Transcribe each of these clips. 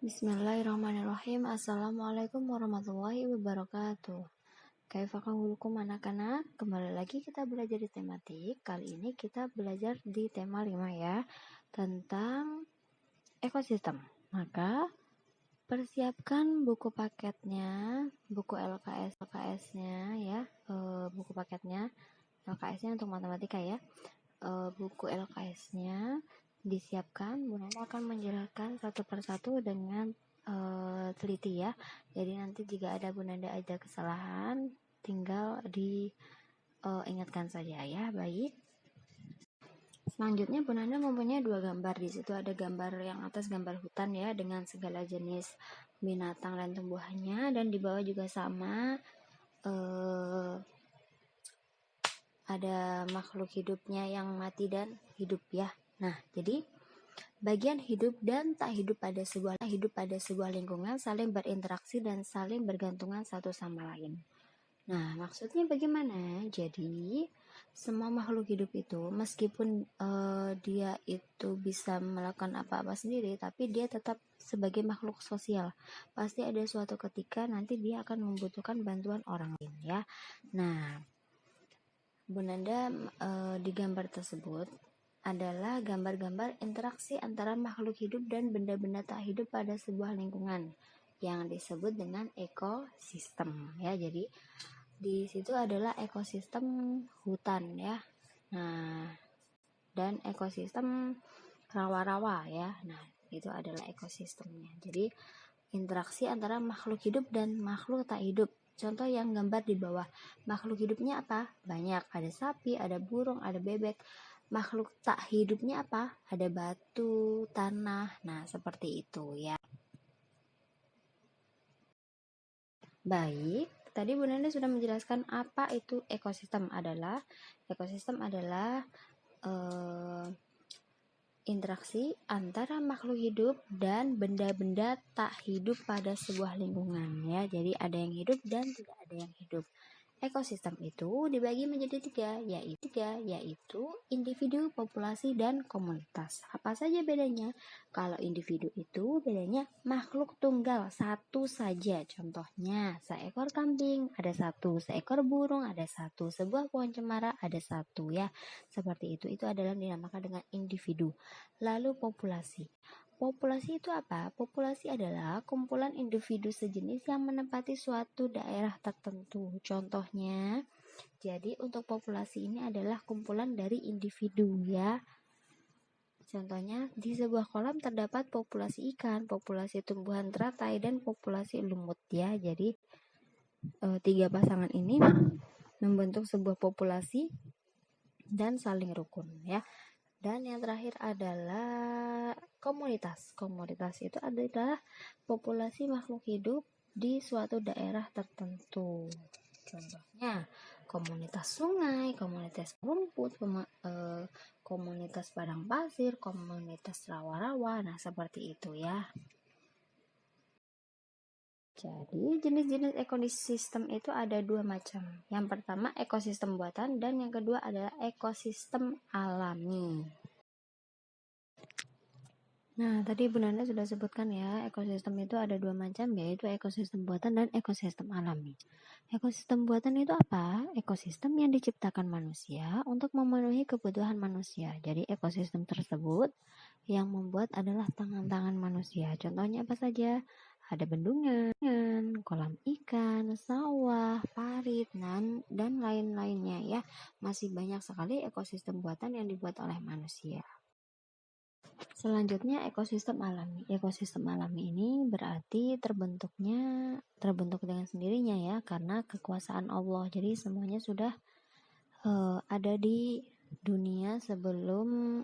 Bismillahirrahmanirrahim. Assalamualaikum warahmatullahi wabarakatuh. Kaifakum anak-anak? Kembali lagi kita belajar di tematik. Kali ini kita belajar di tema 5 ya, tentang ekosistem. Maka persiapkan buku paketnya, buku LKS-nya ya, buku paketnya LKS-nya untuk matematika ya. Buku LKS-nya disiapkan. Bunda akan menjelaskan satu persatu dengan teliti ya. Jadi nanti jika ada Bunda ada kesalahan tinggal diingatkan saja ya. Baik. Selanjutnya Bunda mempunyai 2 gambar. Di situ ada gambar yang atas gambar hutan ya dengan segala jenis binatang dan tumbuhannya, dan di bawah juga sama ada makhluk hidupnya yang mati dan hidup ya. Nah, jadi bagian hidup dan tak hidup pada sebuah lingkungan saling berinteraksi dan saling bergantungan satu sama lain. Nah, maksudnya bagaimana? Jadi, semua makhluk hidup itu meskipun dia itu bisa melakukan apa-apa sendiri, tapi dia tetap sebagai makhluk sosial. Pasti ada suatu ketika nanti dia akan membutuhkan bantuan orang lain ya. Nah, Bunda di gambar tersebut adalah gambar-gambar interaksi antara makhluk hidup dan benda-benda tak hidup pada sebuah lingkungan yang disebut dengan ekosistem ya. Jadi di situ adalah ekosistem hutan ya. Nah, dan ekosistem rawa-rawa ya. Nah, itu adalah ekosistemnya. Jadi interaksi antara makhluk hidup dan makhluk tak hidup. Contoh yang gambar di bawah, makhluk hidupnya apa? Banyak, ada sapi, ada burung, ada bebek. Makhluk tak hidupnya apa? Ada batu, tanah. Nah, seperti itu ya. Baik, tadi Bu Nanda sudah menjelaskan apa itu ekosistem adalah. Ekosistem adalah interaksi antara makhluk hidup dan benda-benda tak hidup pada sebuah lingkungan ya. Jadi ada yang hidup dan tidak ada yang hidup. Ekosistem itu dibagi menjadi tiga, yaitu individu, populasi, dan komunitas. Apa saja bedanya? Kalau individu itu bedanya makhluk tunggal, satu saja. Contohnya, seekor kambing ada satu, seekor burung ada satu, sebuah pohon cemara ada satu ya. Seperti itu. Itu adalah dinamakan dengan individu. Lalu populasi. Populasi itu apa? Populasi adalah kumpulan individu sejenis yang menempati suatu daerah tertentu. Contohnya, jadi untuk populasi ini adalah kumpulan dari individu ya. Contohnya, di sebuah kolam terdapat populasi ikan, populasi tumbuhan teratai, dan populasi lumut ya. Jadi, 3 pasangan ini membentuk sebuah populasi dan saling rukun ya. Dan yang terakhir adalah komunitas. Komunitas itu adalah populasi makhluk hidup di suatu daerah tertentu. Contohnya, komunitas sungai, komunitas rumput, komunitas padang pasir, komunitas rawa-rawa. Nah, seperti itu ya. Jadi, jenis-jenis ekosistem itu ada 2 macam. Yang pertama, ekosistem buatan, dan yang kedua adalah ekosistem alami. Nah, tadi Bu Nanda sudah sebutkan ya, ekosistem itu ada 2 macam, yaitu ekosistem buatan dan ekosistem alami. Ekosistem buatan itu apa? Ekosistem yang diciptakan manusia untuk memenuhi kebutuhan manusia. Jadi, ekosistem tersebut yang membuat adalah tangan-tangan manusia. Contohnya apa saja? Ada bendungan, kolam ikan, sawah, parit, dan lain-lainnya ya. Masih banyak sekali ekosistem buatan yang dibuat oleh manusia. Selanjutnya ekosistem alami. Ekosistem alami ini berarti terbentuk dengan sendirinya ya, karena kekuasaan Allah. Jadi semuanya sudah ada di dunia sebelum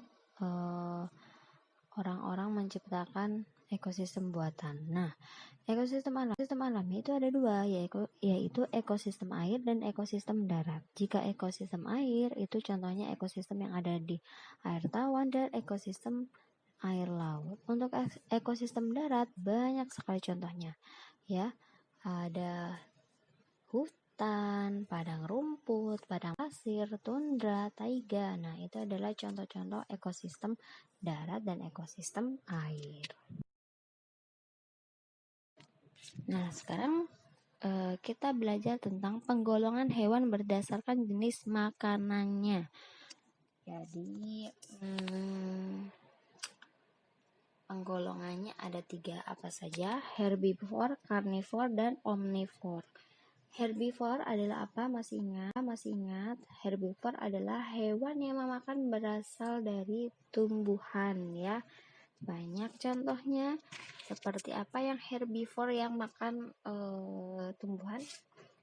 orang-orang menciptakan ekosistem buatan. Nah, ekosistem alami itu ada 2, yaitu ekosistem air dan ekosistem darat. Jika ekosistem air itu contohnya ekosistem yang ada di air tawar dan ekosistem air laut. Untuk ekosistem darat banyak sekali contohnya ya. Ada hutan, padang rumput, padang pasir, tundra, taiga. Nah, itu adalah contoh-contoh ekosistem darat dan ekosistem air. Nah, sekarang kita belajar tentang penggolongan hewan berdasarkan jenis makanannya. Jadi, penggolongannya ada 3 apa saja? Herbivore, carnivore, dan omnivore. Herbivore adalah apa? Masih ingat? Herbivore adalah hewan yang memakan berasal dari tumbuhan ya. Banyak contohnya. Seperti apa yang herbivore yang makan tumbuhan?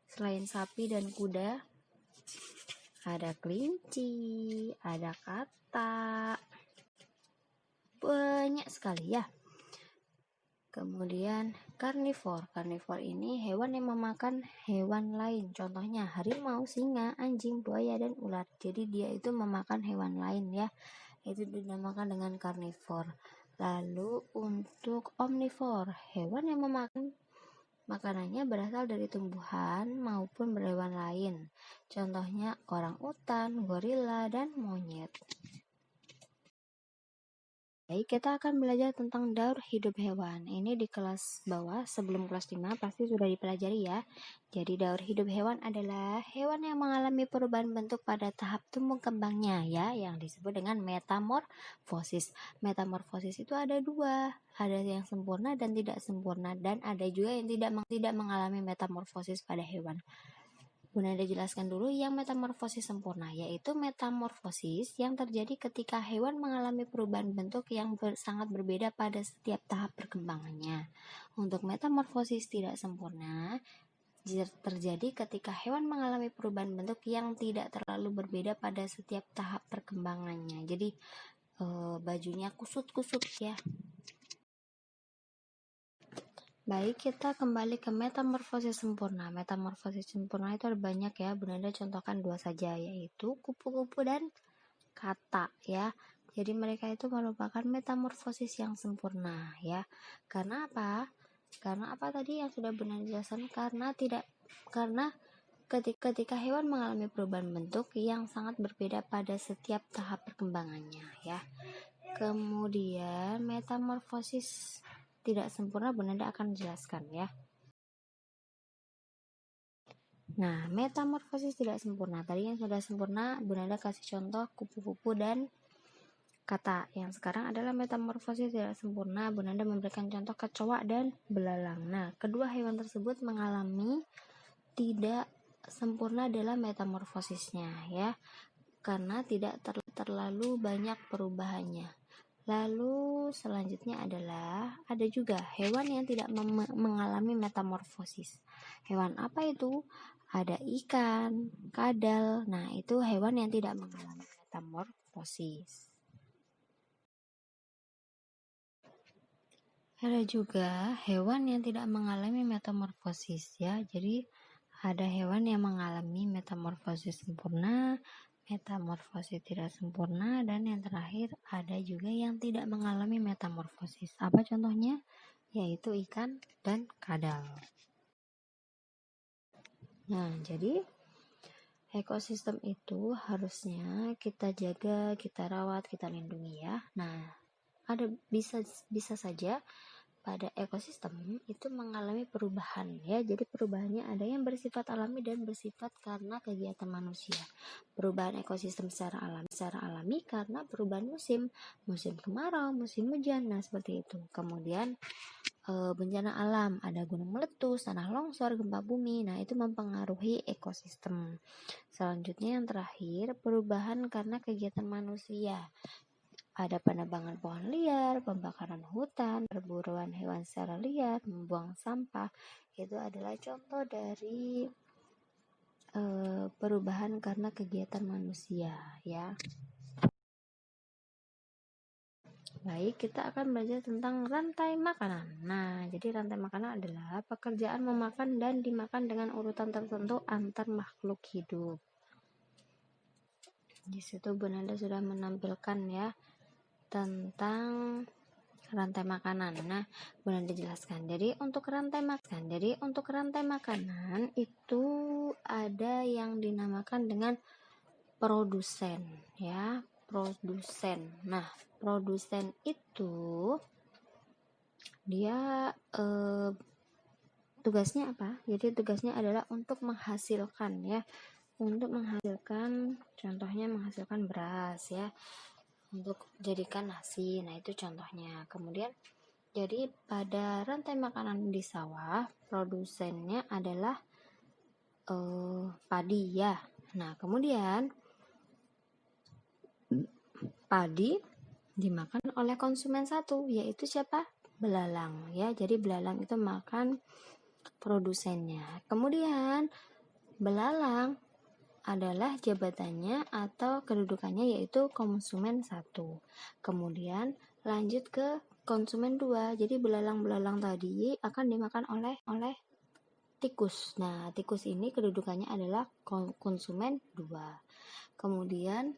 Selain sapi dan kuda, ada kelinci, ada katak, banyak sekali ya. Kemudian karnivor ini hewan yang memakan hewan lain, contohnya harimau, singa, anjing, buaya, dan ular. Jadi dia itu memakan hewan lain ya, itu dinamakan dengan karnivor. Lalu untuk omnivor, hewan yang memakan makanannya berasal dari tumbuhan maupun hewan lain. Contohnya orangutan, gorila, dan monyet. Baik, kita akan belajar tentang daur hidup hewan. Ini di kelas bawah, sebelum kelas 5 pasti sudah dipelajari ya. Jadi daur hidup hewan adalah hewan yang mengalami perubahan bentuk pada tahap tumbuh kembangnya ya, yang disebut dengan metamorfosis. Metamorfosis itu ada 2, ada yang sempurna dan tidak sempurna, dan ada juga yang tidak mengalami metamorfosis pada hewan. Bunda jelaskan dulu yang metamorfosis sempurna, yaitu metamorfosis yang terjadi ketika hewan mengalami perubahan bentuk yang sangat berbeda pada setiap tahap perkembangannya. Untuk metamorfosis tidak sempurna, terjadi ketika hewan mengalami perubahan bentuk yang tidak terlalu berbeda pada setiap tahap perkembangannya. Jadi bajunya kusut-kusut ya. Baik, kita kembali ke metamorfosis sempurna. Metamorfosis sempurna itu ada banyak ya, Bunda contohkan 2 saja, yaitu kupu-kupu dan katak ya. Jadi mereka itu merupakan metamorfosis yang sempurna ya. Karena apa? Karena apa tadi yang sudah Bunda jelaskan? Karena ketika hewan mengalami perubahan bentuk yang sangat berbeda pada setiap tahap perkembangannya ya. Kemudian metamorfosis tidak sempurna Bunda akan jelaskan ya. Nah, metamorfosis tidak sempurna. Tadi yang sudah sempurna Bunda kasih contoh kupu-kupu dan katak. Yang sekarang adalah metamorfosis tidak sempurna. Bunda memberikan contoh kecoa dan belalang. Nah, kedua hewan tersebut mengalami tidak sempurna dalam metamorfosisnya ya. Karena tidak terlalu banyak perubahannya. Lalu selanjutnya adalah ada juga hewan yang tidak mengalami metamorfosis. Hewan apa itu? Ada ikan, kadal. Nah, itu hewan yang tidak mengalami metamorfosis. Ada juga hewan yang tidak mengalami metamorfosis ya. Jadi ada hewan yang mengalami metamorfosis sempurna, metamorfosis tidak sempurna, dan yang terakhir ada juga yang tidak mengalami metamorfosis. Apa contohnya? Yaitu ikan dan kadal. Nah, jadi ekosistem itu harusnya kita jaga, kita rawat, kita lindungi ya. Nah, ada bisa saja pada ekosistem itu mengalami perubahan ya. Jadi perubahannya ada yang bersifat alami dan bersifat karena kegiatan manusia. Perubahan ekosistem secara alami karena perubahan musim kemarau, musim hujan, nah seperti itu. Kemudian bencana alam, ada gunung meletus, tanah longsor, gempa bumi, nah itu mempengaruhi ekosistem. Selanjutnya yang terakhir, perubahan karena kegiatan manusia. Ada penebangan pohon liar, pembakaran hutan, perburuan hewan secara liar, membuang sampah. Itu adalah contoh dari perubahan karena kegiatan manusia ya. Baik, kita akan belajar tentang rantai makanan. Nah, jadi rantai makanan adalah pekerjaan memakan dan dimakan dengan urutan tertentu antar makhluk hidup. Di situ Bunda sudah menampilkan ya tentang rantai makanan. Nah, Bunda jelaskan. Jadi untuk rantai makanan itu ada yang dinamakan dengan produsen ya, produsen. Nah, produsen itu dia tugasnya apa? Jadi tugasnya adalah untuk menghasilkan ya, untuk menghasilkan, contohnya menghasilkan beras ya, untuk jadikan nasi. Nah itu contohnya. Kemudian jadi pada rantai makanan di sawah, produsennya adalah padi ya. Nah kemudian padi dimakan oleh konsumen satu, yaitu siapa? Belalang ya. Jadi belalang itu makan produsennya. Kemudian belalang adalah jabatannya atau kedudukannya yaitu konsumen satu. Kemudian lanjut ke konsumen 2. Jadi belalang-belalang tadi akan dimakan oleh tikus. Nah, tikus ini kedudukannya adalah konsumen 2. Kemudian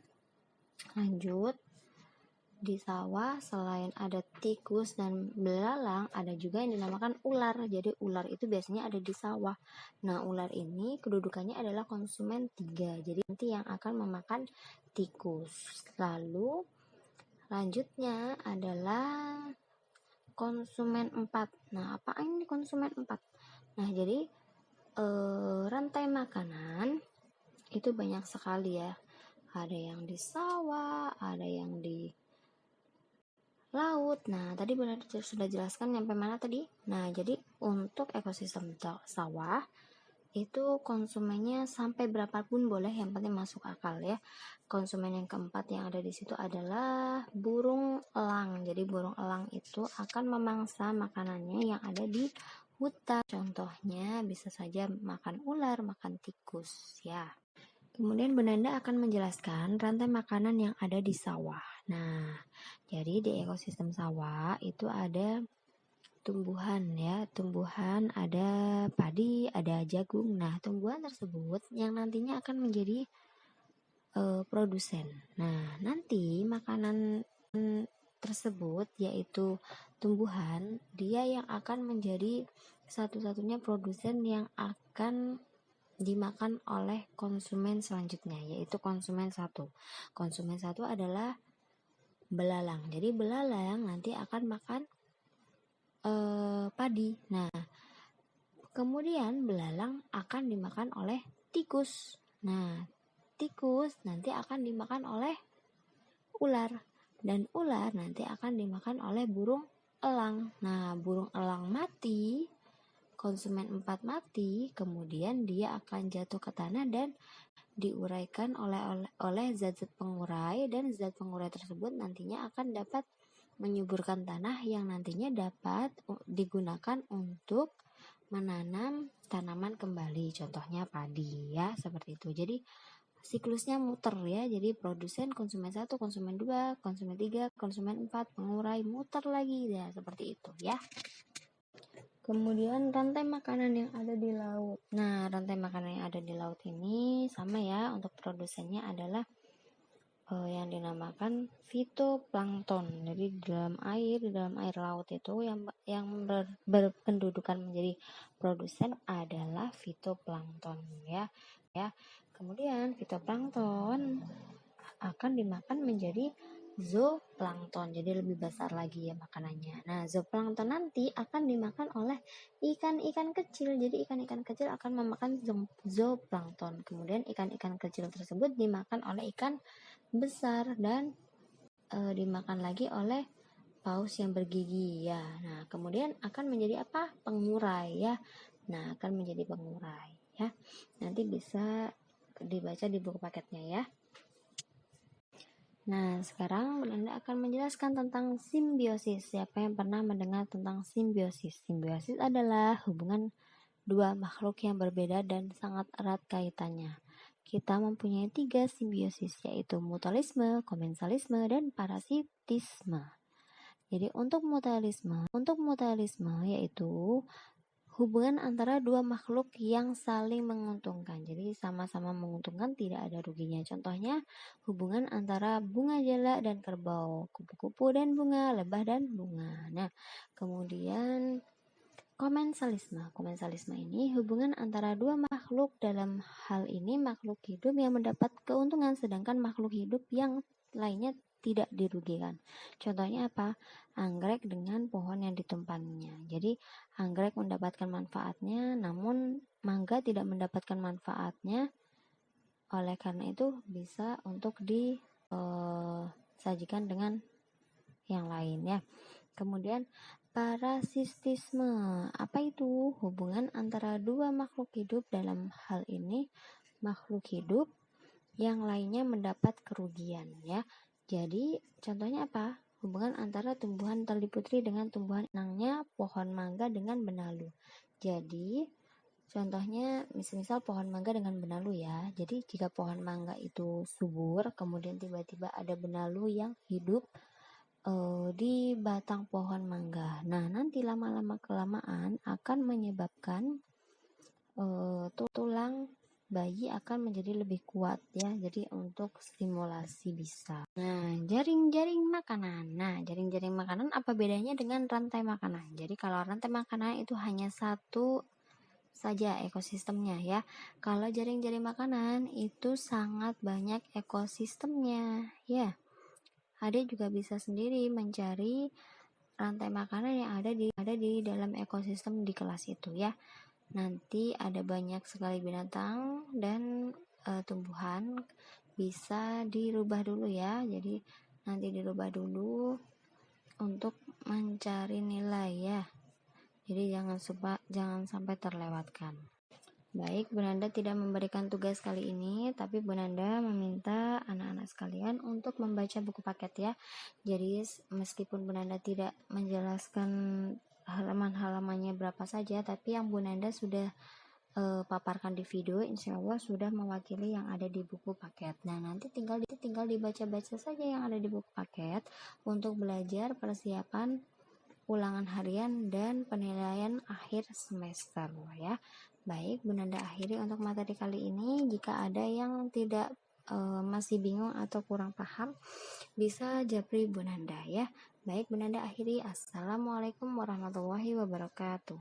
lanjut di sawah selain ada tikus dan belalang, ada juga yang dinamakan ular. Jadi ular itu biasanya ada di sawah. Nah, ular ini kedudukannya adalah konsumen 3. Jadi nanti yang akan memakan tikus. Lalu lanjutnya adalah konsumen 4. Nah, apa ini konsumen 4? Nah, jadi rantai makanan itu banyak sekali ya. Ada yang di sawah, ada yang di laut. Nah, tadi benar sudah jelaskan sampai mana tadi? Nah, jadi untuk ekosistem sawah itu konsumennya sampai berapapun boleh, yang penting masuk akal ya. Konsumen yang keempat yang ada di situ adalah burung elang. Jadi burung elang itu akan memangsa makanannya yang ada di hutan. Contohnya bisa saja makan ular, makan tikus ya. Kemudian Benanda akan menjelaskan rantai makanan yang ada di sawah. Nah, jadi di ekosistem sawah itu ada tumbuhan ya, tumbuhan ada padi, ada jagung. Nah, tumbuhan tersebut yang nantinya akan menjadi produsen. Nah, nanti makanan tersebut yaitu tumbuhan, dia yang akan menjadi satu-satunya produsen yang akan dimakan oleh konsumen selanjutnya, yaitu konsumen satu. Konsumen satu adalah belalang. Jadi belalang nanti akan makan padi. Nah, kemudian belalang akan dimakan oleh tikus. Nah, tikus nanti akan dimakan oleh ular. Dan ular nanti akan dimakan oleh burung elang. Nah, burung elang mati, konsumen 4 mati, kemudian dia akan jatuh ke tanah dan diuraikan oleh zat-zat pengurai, dan zat pengurai tersebut nantinya akan dapat menyuburkan tanah yang nantinya dapat digunakan untuk menanam tanaman kembali, contohnya padi ya, seperti itu. Jadi siklusnya muter ya, jadi produsen, konsumen 1, konsumen 2, konsumen 3, konsumen 4, pengurai, muter lagi ya, seperti itu ya. Kemudian rantai makanan yang ada di laut. Nah, rantai makanan yang ada di laut ini sama ya, untuk produsennya adalah yang dinamakan fitoplankton. Jadi di dalam air laut itu yang berpendudukan menjadi produsen adalah fitoplankton ya. Kemudian fitoplankton akan dimakan menjadi zooplankton, jadi lebih besar lagi ya makanannya. Nah, zooplankton nanti akan dimakan oleh ikan-ikan kecil. Jadi ikan-ikan kecil akan memakan zooplankton. Kemudian ikan-ikan kecil tersebut dimakan oleh ikan besar dan dimakan lagi oleh paus yang bergigi ya. Nah, kemudian akan menjadi apa? Pengurai ya. Nah, akan menjadi pengurai ya. Nanti bisa dibaca di buku paketnya ya. Nah, sekarang Anda akan menjelaskan tentang simbiosis. Siapa yang pernah mendengar tentang simbiosis? Simbiosis adalah hubungan dua makhluk yang berbeda dan sangat erat kaitannya. Kita mempunyai 3 simbiosis, yaitu mutualisme, komensalisme, dan parasitisme. Jadi untuk mutualisme yaitu hubungan antara dua makhluk yang saling menguntungkan. Jadi sama-sama menguntungkan, tidak ada ruginya. Contohnya hubungan antara bunga jala dan kerbau, kupu-kupu dan bunga, lebah dan bunga. Nah, kemudian komensalisme ini hubungan antara dua makhluk, dalam hal ini makhluk hidup yang mendapat keuntungan sedangkan makhluk hidup yang lainnya tidak dirugikan. Contohnya apa? Anggrek dengan pohon yang ditumpanginya. Jadi anggrek mendapatkan manfaatnya, namun mangga tidak mendapatkan manfaatnya. Oleh karena itu bisa untuk disajikan dengan yang lain ya. Kemudian parasitisme, apa itu? Hubungan antara dua makhluk hidup, dalam hal ini makhluk hidup yang lainnya mendapat kerugian ya. Jadi contohnya apa? Hubungan antara tumbuhan tali putri dengan tumbuhan inangnya pohon mangga dengan benalu. Jadi contohnya misal pohon mangga dengan benalu ya. Jadi jika pohon mangga itu subur, kemudian tiba-tiba ada benalu yang hidup di batang pohon mangga. Nah, nanti lama-lama kelamaan akan menyebabkan tulang bayi akan menjadi lebih kuat ya. Jadi untuk stimulasi bisa. Nah, jaring-jaring makanan. Nah, jaring-jaring makanan apa bedanya dengan rantai makanan? Jadi kalau rantai makanan itu hanya satu saja ekosistemnya ya. Kalau jaring-jaring makanan itu sangat banyak ekosistemnya ya. Adik juga bisa sendiri mencari rantai makanan yang ada di dalam ekosistem di kelas itu ya. Nanti ada banyak sekali binatang dan tumbuhan, bisa dirubah dulu ya. Jadi nanti dirubah dulu untuk mencari nilai ya. Jadi jangan sampai terlewatkan. Baik, Bu Nanda tidak memberikan tugas kali ini, tapi Bu Nanda meminta anak-anak sekalian untuk membaca buku paket ya. Jadi meskipun Bu Nanda tidak menjelaskan halaman-halamannya berapa saja, tapi yang Bu Nanda sudah paparkan di video, insya Allah sudah mewakili yang ada di buku paket. Nah, nanti tinggal dibaca-baca saja yang ada di buku paket untuk belajar persiapan ulangan harian dan penilaian akhir semester ya. Baik, Bu Nanda akhiri untuk materi kali ini. Jika ada yang tidak masih bingung atau kurang paham, bisa japri Bu Nanda ya. Baik, Bu Nanda akhiri. Assalamualaikum warahmatullahi wabarakatuh.